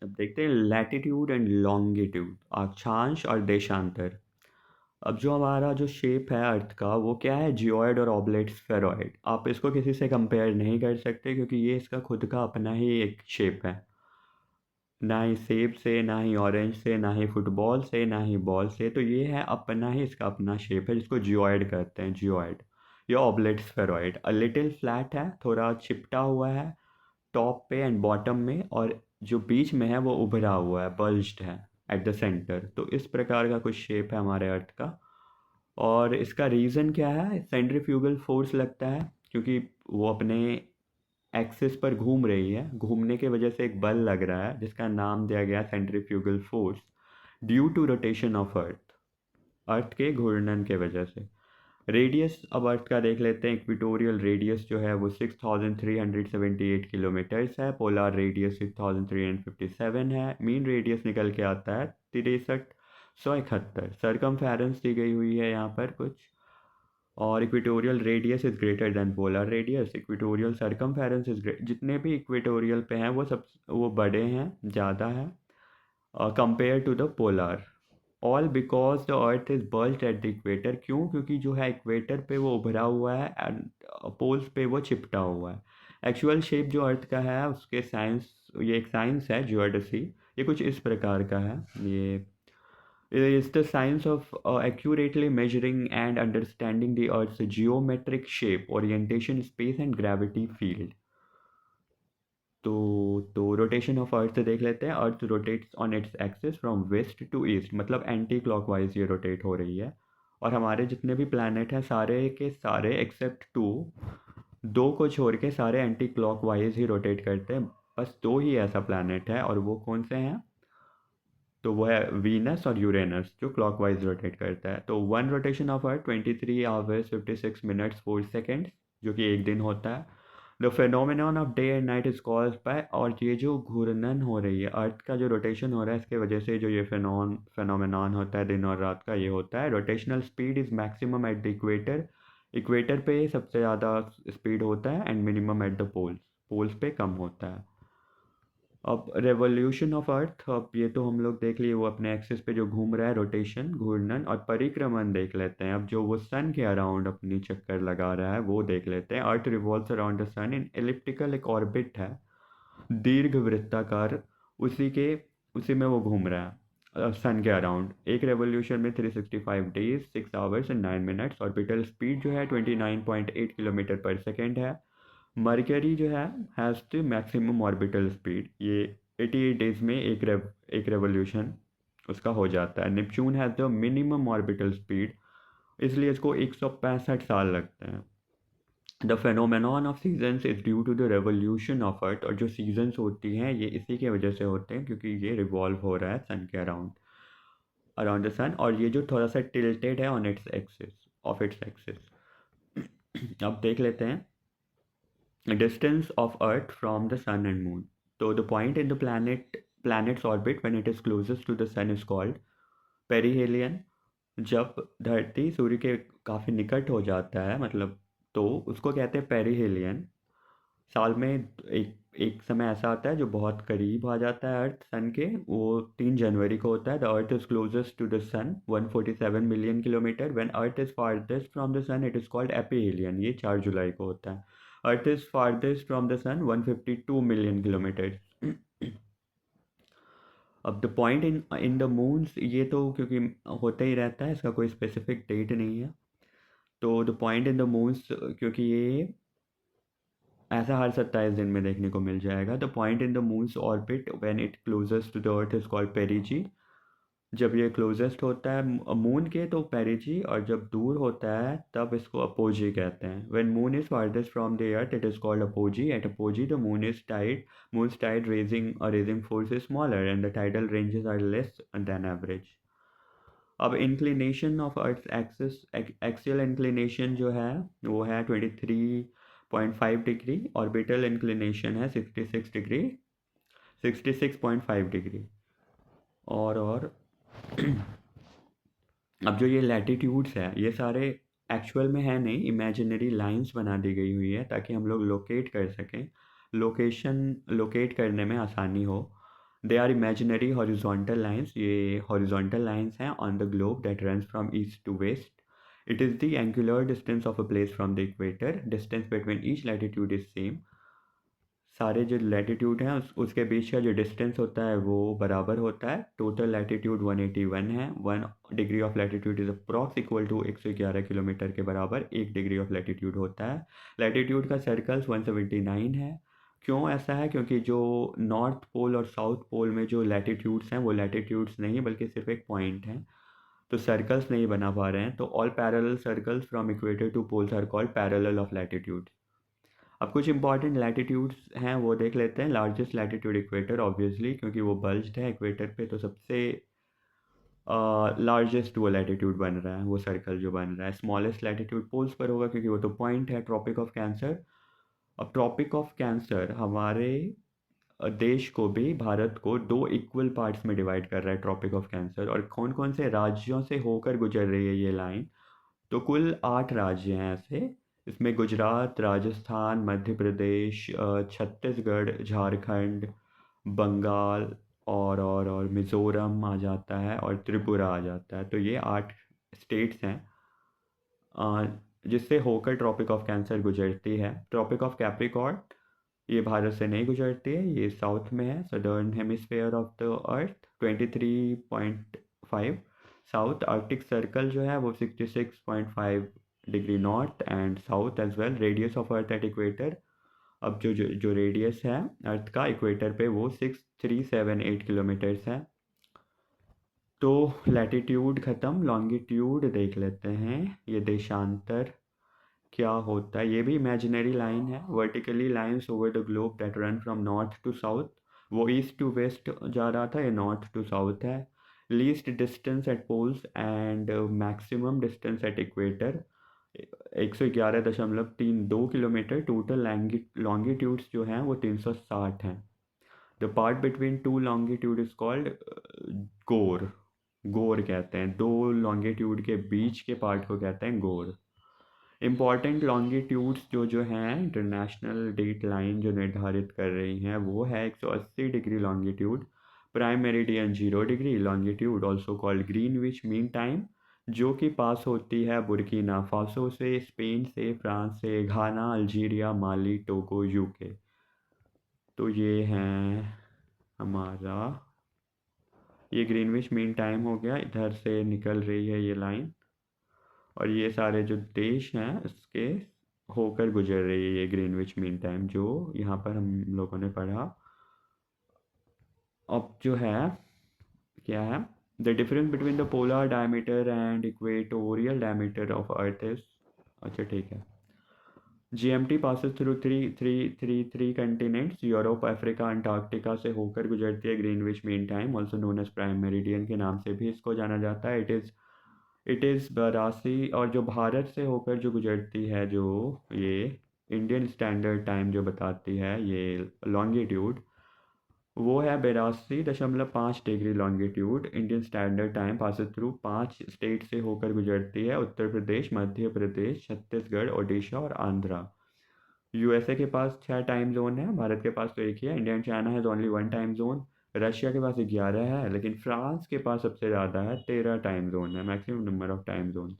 अब देखते हैं लैटिट्यूड एंड लॉन्गिट्यूड, अक्षांश और देशांतर। अब जो हमारा जो शेप है अर्थ का वो क्या है, जियोइड और ऑब्लेट स्फेरॉइड। आप इसको किसी से कंपेयर नहीं कर सकते क्योंकि ये इसका खुद का अपना ही एक शेप है। ना ही सेब से, ना ही ऑरेंज से, ना ही फुटबॉल से, ना ही बॉल से। तो ये है अपना ही, इसका अपना शेप है जिसको जियोइड कहते हैं, जियोइड या oblate spheroid. A little flat है, थोड़ा चिपटा हुआ है टॉप पे एंड बॉटम में, और जो बीच में है वो उभरा हुआ है, बल्ज्ड है एट द सेंटर। तो इस प्रकार का कुछ शेप है हमारे अर्थ का। और इसका रीज़न क्या है, सेंट्रीफ्यूगल फोर्स लगता है क्योंकि वो अपने एक्सिस पर घूम रही है, घूमने के वजह से एक बल लग रहा है जिसका नाम दिया गया centrifugal force, due to rotation of earth, earth के घूर्णन के वजह से। रेडियस अब अर्थ का देख लेते हैं। इक्वेटोरियल रेडियस जो है वो 6378 किलोमीटर्स है। पोलर रेडियस 6357 है। मीन रेडियस निकल के आता है 6371। सरकमफेरेंस दी गई हुई है यहाँ पर कुछ। और equatorial radius is greater than polar radius. Equatorial circumference is great, जितने भी इक्वेटोरियल पे हैं वो बड़े हैं, ज़्यादा है compare to the polar. All because the earth is bulged at the equator. क्यों? क्योंकि जो है इक्वेटर पे वो उभरा हुआ है एंड पोल्स पे वो चिपटा हुआ है। एक्चुअल शेप जो अर्थ का है उसके साइंस, ये एक साइंस है जियोडेसी, ये कुछ इस प्रकार का है। ये is the science of accurately measuring and understanding the Earth's geometric shape, orientation, space and gravity field. तो रोटेशन ऑफ अर्थ देख लेते हैं। Earth rotates on its axis from west to east, मतलब एंटी क्लॉकवाइज ये rotate हो रही है। और हमारे जितने भी प्लैनेट हैं सारे के सारे एक्सेप्ट टू, दो को छोड़ के सारे एंटी क्लॉकवाइज ही रोटेट करते हैं। बस दो ही ऐसा प्लैनेट है, और वो कौन से हैं? तो वो है वीनस और यूरेनस जो क्लॉकवाइज रोटेट करता है। तो one rotation of earth 23 hours 56 minutes 4 seconds, जो कि एक दिन होता है। The phenomenon of day and night is called by, और ये जो घूर्णन हो रही है अर्थ का, जो रोटेशन हो रहा है इसके वजह से जो ये फेनोमेनॉन होता है दिन और रात का, ये होता है। Rotational speed is maximum at the equator. Equator पे सबसे ज़्यादा स्पीड होता है and minimum at the poles, poles पे कम होता है। अब रेवोल्यूशन ऑफ अर्थ, अब ये तो हम लोग देख लिए, वो अपने एक्सिस पे जो घूम रहा है, रोटेशन, घूर्णन। और परिक्रमण देख लेते हैं। अब जो वो सन के अराउंड अपनी चक्कर लगा रहा है वो देख लेते हैं। Earth revolves around the sun in elliptical, एक ऑर्बिट है दीर्घ वृत्ताकार, उसी में वो घूम रहा है सन के अराउंड। एक रेवोल्यूशन में 365 days 6 hours and 9 minutes. Orbital speed जो है 29.8 किलोमीटर पर सेकेंड है। मरकरी जो है has the maximum orbital speed, ये 88 डेज में एक रेवोल्यूशन उसका हो जाता है। Neptune has the minimum orbital speed, इसलिए इसको 165 साल लगते हैं। The phenomenon of seasons is due to the revolution of earth, और जो सीजन्स होती हैं ये इसी के वजह से होते हैं क्योंकि ये रिवॉल्व हो रहा है सन के अराउंड, अराउंड द सन। और ये जो थोड़ा सा टिल्टेड है on its axis, of its axis. अब देख लेते हैं distance of Earth from the Sun and Moon. So the point in the planet's orbit when it is closest to the Sun is called perihelion. जब धरती सूर्य के काफ़ी निकट हो जाता है, मतलब, तो उसको कहते हैं पेरिहेलियन। साल में एक एक समय ऐसा आता है जो बहुत करीब आ जाता है अर्थ सन के, वो 3 जनवरी को होता है। The earth is closest to the sun 147 million kilometre. When earth is farthest from the sun it is called aphelion, ये 4 जुलाई को होता है। Earth is farthest from the sun 152 million kilometre. अब the point in the moon's, ये तो क्योंकि होता ही रहता है, इसका कोई स्पेसिफिक डेट नहीं है। तो the point in the moons, क्योंकि ये ऐसा हर 27 दिन में देखने को मिल जाएगा। The point in the moon's orbit when it closest to the earth is called perigee. जब ये क्लोजेस्ट होता है मून के तो पेरिजी, और जब दूर होता है तब इसको अपोजी कहते हैं। When moon is farthest from the earth it is called apogee. At apogee the moon is tide, moon's tide raising force is smaller and the tidal ranges are less than average. अब inclination of earth axis, axial inclination जो है वो है 23.5 degree. Orbital inclination है 66 degree, 66.5 degree. और अब जो ये लैटिट्यूड्स है ये सारे एक्चुअल में है नहीं, इमेजिनरी लाइंस बना दी गई हुई है ताकि हम लोग लोकेट कर सकें, लोकेशन लोकेट करने में आसानी हो। They are imaginary horizontal lines, ये हॉरिजॉन्टल लाइन्स हैं on the globe that runs from east to west. It is the angular distance of a place from the equator. Distance between each latitude is same. सारे जो latitude हैं उसके बीच का जो distance होता है वो बराबर होता है. टोटल लैटिट्यूड 181 है. 1 degree of latitude is approx equal to 111 kilometre के बराबर 1 डिग्री ऑफ लैटिट्यूड होता है. लैटिट्यूड का सर्कल्स 179 है. क्यों ऐसा है? क्योंकि जो नॉर्थ पोल और साउथ पोल में जो लैटिट्यूड्स हैं वो लैटिट्यूड्स नहीं बल्कि सिर्फ एक पॉइंट हैं, तो सर्कल्स नहीं बना पा रहे हैं. तो all parallel circles from equator to poles are called parallel of latitude. अब कुछ इंपॉर्टेंट लैटिट्यूड्स हैं वो देख लेते हैं. लार्जेस्ट लैटिट्यूड इक्वेटर ऑब्वियसली, क्योंकि वो बल्ज्ड है इक्वेटर पे, तो सबसे लार्जेस्ट वो लैटिट्यूड बन रहा है, वो सर्कल जो बन रहा है. स्मॉलेस्ट लैटिट्यूड पोल्स पर होगा क्योंकि वो तो पॉइंट है. Tropic of cancer. अब ट्रॉपिक ऑफ कैंसर हमारे देश को भी, भारत को, दो इक्वल पार्ट्स में डिवाइड कर रहा है ट्रॉपिक ऑफ कैंसर. और कौन कौन से राज्यों से होकर गुजर रही है ये लाइन? तो कुल 8 राज्य हैं ऐसे. इसमें गुजरात, राजस्थान, मध्य प्रदेश, छत्तीसगढ़, झारखंड, बंगाल और मिज़ोरम आ जाता है और त्रिपुरा आ जाता है. तो ये 8 स्टेट्स हैं जिससे होकर ट्रॉपिक ऑफ कैंसर गुजरती है. ट्रॉपिक ऑफ कैप्रिकॉर्न ये भारत से नहीं गुजरती है, ये साउथ में है, southern hemisphere of the earth. 23.5 south. Arctic circle जो है वो 66.5 degree north and south as well. Radius of earth at equator. अब जो रेडियस है अर्थ का इक्वेटर पे वो 6378 किलोमीटर्स है. तो लैटिट्यूड ख़त्म, लॉन्गिट्यूड देख लेते हैं. ये देशांतर क्या होता है? ये भी इमेजिनरी लाइन है. Vertically lines over the globe that run from north to south. वो ईस्ट टू वेस्ट जा रहा था, ये नॉर्थ टू साउथ है. Least distance at poles and maximum distance at equator 111.32 kilometre. Total longitudes जो हैं वो 360 हैं. The part between two longitude is called gore. Gore कहते हैं. दो लॉन्गिट्यूड के बीच के पार्ट को कहते हैं गोर. इम्पॉर्टेंट लॉन्गिट्यूड्स जो हैं इंटरनेशनल डेट लाइन जो निर्धारित कर रही हैं वो है 180 degree longitude. Prime meridian 0 degree longitude also called Greenwich mean time, जो कि पास होती है बुर्किना फासो से, स्पेन से, फ्रांस से, घाना, अल्जीरिया, माली, टोगो, यूके. तो ये हैं हमारा, ये ग्रीनविच मीन टाइम हो गया. इधर से निकल रही है ये लाइन और ये सारे जो देश हैं उसके होकर गुजर रही है ये ग्रीनविच मीन टाइम जो यहाँ पर हम लोगों ने पढ़ा. अब जो है क्या है? The difference between the polar diameter and equatorial diameter of earth is, अच्छा ठीक है. GMT passes through three continents. Europe, Africa, Antarctica से होकर गुजरती है. Greenwich mean time also known as prime meridian के नाम से भी इसको जाना जाता है. It is 82. और जो भारत से होकर जो गुजरती है, जो ये इंडियन स्टैंडर्ड टाइम जो बताती है ये लॉन्गिट्यूड, वो है 82.5 degree longitude. Indian standard time passes through 5 state से होकर गुजरती है. उत्तर प्रदेश, मध्य प्रदेश, छत्तीसगढ़, ओडिशा और आंध्रा. USA के पास 6 टाइम जोन है, भारत के पास तो एक ही है. India and China has only 1 time zone. Russia के पास 11 है, लेकिन फ्रांस के पास सबसे ज़्यादा है, 13 टाइम जोन है, maximum number of time zones.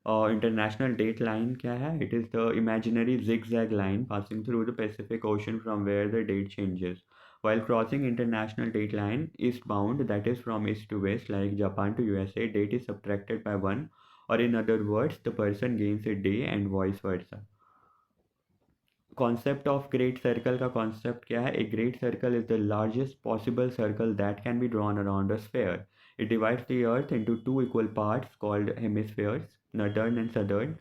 और इंटरनेशनल डेट लाइन क्या है? It is the imaginary zigzag line passing through the Pacific Ocean from where the date changes. While crossing international date line eastbound, that is from east to west, like Japan to USA, date is subtracted by 1, or in other words, the person gains a day and vice versa. Concept of great circle का concept क्या है? A great circle is the largest possible circle that can be drawn around a sphere. It divides the earth into 2 equal parts called hemispheres, northern and southern.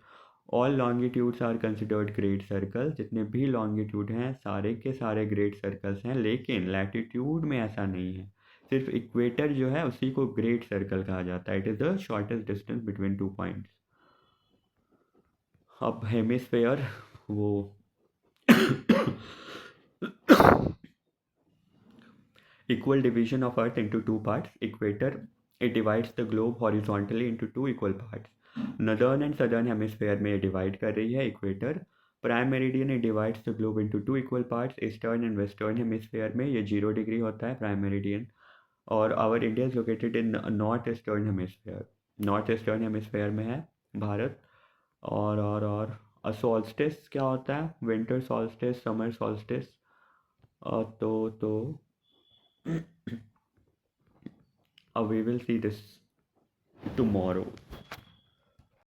All longitudes are considered great circle. जितने भी longitude हैं सारे के सारे great circles हैं, लेकिन latitude में ऐसा नहीं है. सिर्फ इक्वेटर जो है उसी को ग्रेट सर्कल कहा जाता है. It is the shortest distance between 2 points. अब हेमिस्फेयर, वो equal division of earth into 2 parts. Equator, it divides the globe horizontally into 2 equal parts. Northern and southern hemisphere में divide कर रही है equator. Prime meridian it divides the globe into two equal parts, eastern and western hemisphere में ये 0 degree होता है prime meridian. और our India is located in north eastern hemisphere, north eastern hemisphere में है भारत। और सॉल्स्टिस क्या होता है, विंटर सॉल्स्टिस, समर सॉल्स्टिस। तो we will see this tomorrow.